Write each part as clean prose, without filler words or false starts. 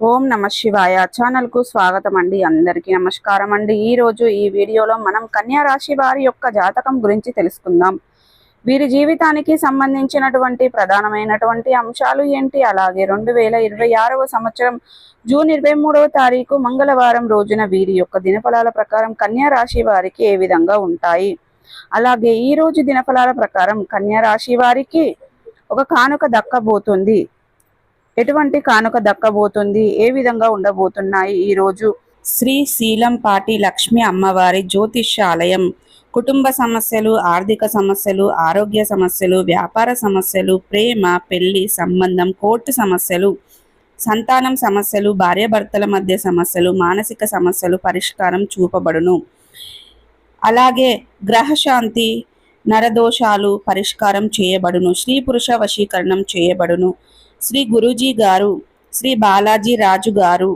ఓం నమ శివాయ ఛానల్ కు స్వాగతం అండి. అందరికీ నమస్కారం అండి. ఈ రోజు ఈ వీడియోలో మనం కన్యా రాశి వారి యొక్క జాతకం గురించి తెలుసుకుందాం. వీరి జీవితానికి సంబంధించినటువంటి ప్రధానమైనటువంటి అంశాలు ఏంటి, అలాగే 2026వ సంవత్సరం జూన్ 23వ తారీఖు మంగళవారం రోజున వీరి యొక్క దినఫలాల ప్రకారం కన్యా రాశి వారికి ఏ విధంగా ఉంటాయి, అలాగే ఈ రోజు దినఫలాల ప్రకారం కన్యా రాశి వారికి ఒక కానుక దక్కబోతుంది. ఎటువంటి కానుక దక్కబోతుంది, ఏ విధంగా ఉండబోతున్నాయి ఈ రోజు. శ్రీ శీలంపాటి లక్ష్మి అమ్మవారి జ్యోతిష్యాలయం కుటుంబ సమస్యలు, ఆర్థిక సమస్యలు, ఆరోగ్య సమస్యలు, వ్యాపార సమస్యలు, ప్రేమ, పెళ్లి సంబంధం, కోర్టు సమస్యలు, సంతానం సమస్యలు, భార్యాభర్తల మధ్య సమస్యలు, మానసిక సమస్యలు పరిష్కారం చూపబడును. అలాగే గ్రహశాంతి, నరదోషాలు పరిష్కారం చేయబడును. స్త్రీ పురుష వశీకరణం చేయబడును. శ్రీ గురూజీ గారు, శ్రీ బాలాజీ రాజు గారు.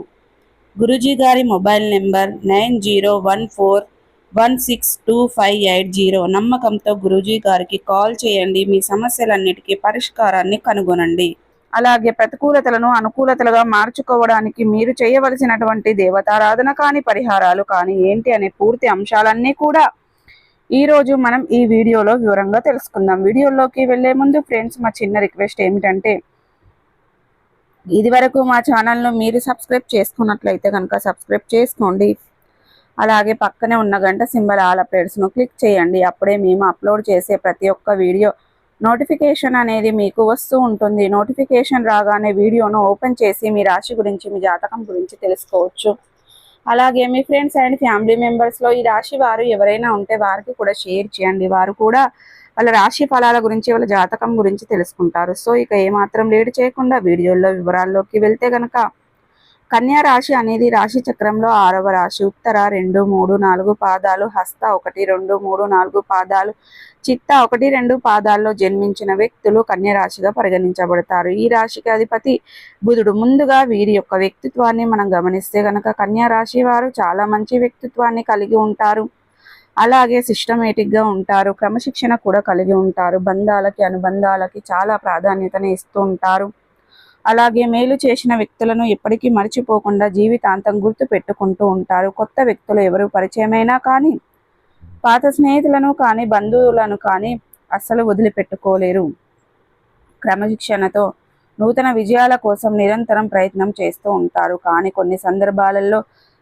గురూజీ గారి మొబైల్ నెంబర్ 9014162580. నమ్మకంతో గురూజీ గారికి కాల్ చేయండి. మీ సమస్యలన్నిటికీ పరిష్కారాన్ని కనుగొనండి. అలాగే ప్రతికూలతలను అనుకూలతలుగా మార్చుకోవడానికి మీరు చేయవలసినటువంటి దేవతారాధన కానీ, పరిహారాలు కానీ ఏంటి అనే పూర్తి అంశాలన్నీ కూడా ఈరోజు మనం ఈ వీడియోలో వివరంగా తెలుసుకుందాం. వీడియోలోకి వెళ్లే ముందు ఫ్రెండ్స్, మా చిన్న రిక్వెస్ట్ ఏమిటంటే, ఇది వరకు మా ఛానల్ను మీరు సబ్స్క్రైబ్ చేసుకున్నట్లయితే కనుక సబ్స్క్రైబ్ చేసుకోండి. అలాగే పక్కనే ఉన్న గంట సింబల్ ఆల్ అప్డేట్స్ను క్లిక్ చేయండి. అప్పుడే మేము అప్లోడ్ చేసే ప్రతి ఒక్క వీడియో నోటిఫికేషన్ అనేది మీకు వస్తూ ఉంటుంది. నోటిఫికేషన్ రాగానే వీడియోను ఓపెన్ చేసి మీ రాశి గురించి, మీ జాతకం గురించి తెలుసుకోవచ్చు. అలాగే మీ ఫ్రెండ్స్ అండ్ ఫ్యామిలీ మెంబర్స్లో ఈ రాశి వారు ఎవరైనా ఉంటే వారికి కూడా షేర్ చేయండి. వారు కూడా వాళ్ళ రాశి ఫలాల గురించి, వాళ్ళ జాతకం గురించి తెలుసుకుంటారు. సో ఇక ఏమాత్రం లేట్ చేయకుండా వీడియోలో వివరాల్లోకి వెళ్తే గనక, కన్యా రాశి అనేది రాశి చక్రంలో 6వ రాశి. ఉత్తర 2, 3, 4 పాదాలు, హస్త 1, 2, 3, 4 పాదాలు, చిత్త 1, 2 పాదాల్లో జన్మించిన వ్యక్తులు కన్యా రాశిగా పరిగణించబడతారు. ఈ రాశికి అధిపతి బుధుడు. ముందుగా వీరి యొక్క వ్యక్తిత్వాన్ని మనం గమనిస్తే గనక, కన్యా రాశి వారు చాలా మంచి వ్యక్తిత్వాన్ని కలిగి ఉంటారు. అలాగే సిస్టమేటిక్గా ఉంటారు. క్రమశిక్షణ కూడా కలిగి ఉంటారు. బంధాలకి, అనుబంధాలకి చాలా ప్రాధాన్యతని ఇస్తూ ఉంటారు. అలాగే మేలు చేసిన వ్యక్తులను ఎప్పటికీ మర్చిపోకుండా జీవితాంతం గుర్తు పెట్టుకుంటూ ఉంటారు. కొత్త వ్యక్తులు ఎవరు పరిచయమైనా కానీ, పాత స్నేహితులను కానీ, బంధువులను కానీ అస్సలు వదిలిపెట్టుకోలేరు. క్రమశిక్షణతో నూతన విజయాల కోసం నిరంతరం ప్రయత్నం చేస్తూ ఉంటారు. కానీ కొన్ని సందర్భాలలో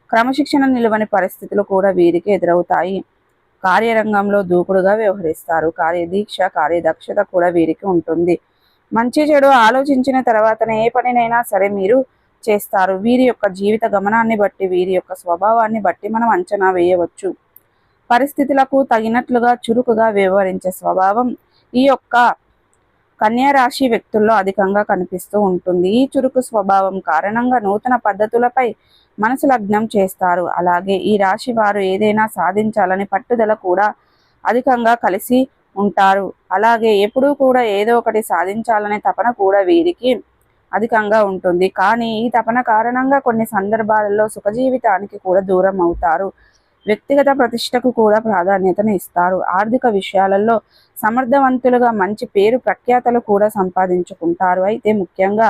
క్రమశిక్షణ నిలువని పరిస్థితులు కూడా వీరికి ఎదురవుతాయి. కార్యరంగంలో దూకుడుగా వ్యవహరిస్తారు. కార్యదీక్ష, కార్యదక్షత కూడా వీరికి ఉంటుంది. మంచి చెడు ఆలోచించిన తర్వాతనే ఏ పనినైనా సరే మీరు చేస్తారు. వీరి యొక్క జీవిత గమనాన్ని బట్టి, వీరి యొక్క స్వభావాన్ని బట్టి మనం అంచనా వేయవచ్చు. పరిస్థితులకు తగినట్లుగా చురుకుగా వ్యవహరించే స్వభావం ఈ యొక్క కన్యా రాశి వ్యక్తుల్లో అధికంగా కనిపిస్తూ ఉంటుంది. ఈ చురుకు స్వభావం కారణంగా నూతన పద్ధతులపై మనసు లగ్నం చేస్తారు. అలాగే ఈ రాశి వారు ఏదైనా సాధించాలని పట్టుదల కూడా అధికంగా కలిసి ఉంటారు. అలాగే ఎప్పుడూ కూడా ఏదో ఒకటి సాధించాలనే తపన కూడా వీరికి అధికంగా ఉంటుంది. కానీ ఈ తపన కారణంగా కొన్ని సందర్భాలలో సుఖజీవితానికి కూడా దూరం అవుతారు. వ్యక్తిగత ప్రతిష్టకు కూడా ప్రాధాన్యతను ఇస్తారు. ఆర్థిక విషయాలలో సమర్థవంతులుగా మంచి పేరు ప్రఖ్యాతలు కూడా సంపాదించుకుంటారు. అయితే ముఖ్యంగా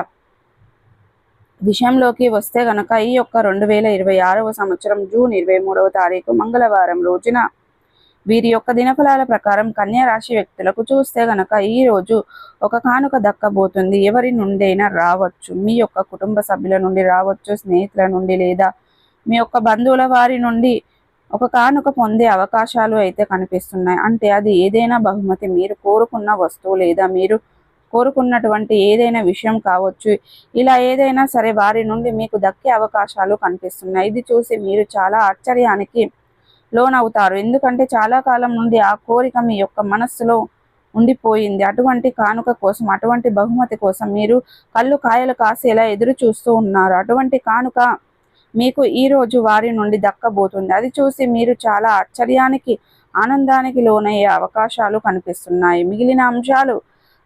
విషయంలోకి వస్తే గనక, ఈ యొక్క 2026వ సంవత్సరం జూన్ 23వ తారీఖు మంగళవారం రోజున వీరి యొక్క దినఫలాల ప్రకారం కన్యా రాశి వ్యక్తులకు చూస్తే గనక, ఈ రోజు ఒక కానుక దక్కబోతుంది. ఎవరి నుండైనా రావచ్చు. మీ యొక్క కుటుంబ సభ్యుల నుండి రావచ్చు, స్నేహితుల నుండి, లేదా మీ యొక్క బంధువుల వారి నుండి ఒక కానుక పొందే అవకాశాలు అయితే కనిపిస్తున్నాయి. అంటే అది ఏదైనా బహుమతి, మీరు కోరుకున్న వస్తువు లేదా మీరు కోరుకున్నటువంటి ఏదైనా విషయం కావచ్చు. ఇలా ఏదైనా సరే వారి నుండి మీకు దక్కే అవకాశాలు కనిపిస్తున్నాయి. ఇది చూసి మీరు చాలా ఆశ్చర్యానికి లోనవుతారు. ఎందుకంటే చాలా కాలం నుండి ఆ కోరిక మీ యొక్క మనస్సులో ఉండిపోయింది. అటువంటి కానుక కోసం, అటువంటి బహుమతి కోసం మీరు కళ్ళు కాయలు కాసేలా ఎదురు చూస్తూ ఉన్నారు. అటువంటి కానుక మీకు ఈరోజు వారి నుండి దక్కబోతుంది. అది చూసి మీరు చాలా ఆశ్చర్యానికి, ఆనందానికి లోనయ్యే అవకాశాలు కనిపిస్తున్నాయి. మిగిలిన అంశాలు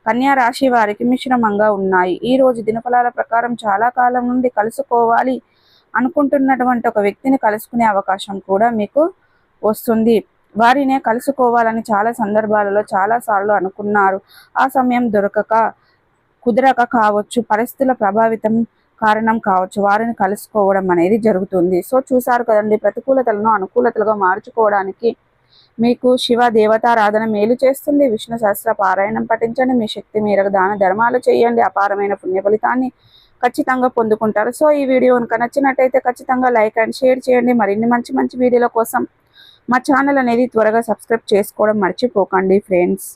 కన్యా రాశి వారికి మిశ్రమంగా ఉన్నాయి. ఈ రోజు దినఫలాల ప్రకారం చాలా కాలం నుండి కలుసుకోవాలి అనుకుంటున్నటువంటి ఒక వ్యక్తిని కలుసుకునే అవకాశం కూడా మీకు వస్తుంది. వారినే కలుసుకోవాలని చాలా సందర్భాలలో చాలాసార్లు అనుకున్నారు. ఆ సమయం కుదరక కావచ్చు, పరిస్థితుల ప్రభావితం కారణం కావచ్చు. వారిని కలుసుకోవడం అనేది జరుగుతుంది. సో చూసారు కదండి, ప్రతికూలతలను అనుకూలతలుగా మార్చుకోవడానికి మీకు శివ దేవతారాధన మేలు చేస్తుంది. విష్ణు సహస్ర పారాయణం పఠించండి. మీ శక్తి మేరకు దాన ధర్మాలు చేయండి. అపారమైన పుణ్య ఫలితాన్ని ఖచ్చితంగా పొందుకుంటారు. సో ఈ వీడియో కనుక నచ్చినట్టయితే ఖచ్చితంగా లైక్ అండ్ షేర్ చేయండి. మరిన్ని మంచి మంచి వీడియోల కోసం మా ఛానల్ అనేది త్వరగా సబ్స్క్రైబ్ చేసుకోవడం మర్చిపోకండి ఫ్రెండ్స్.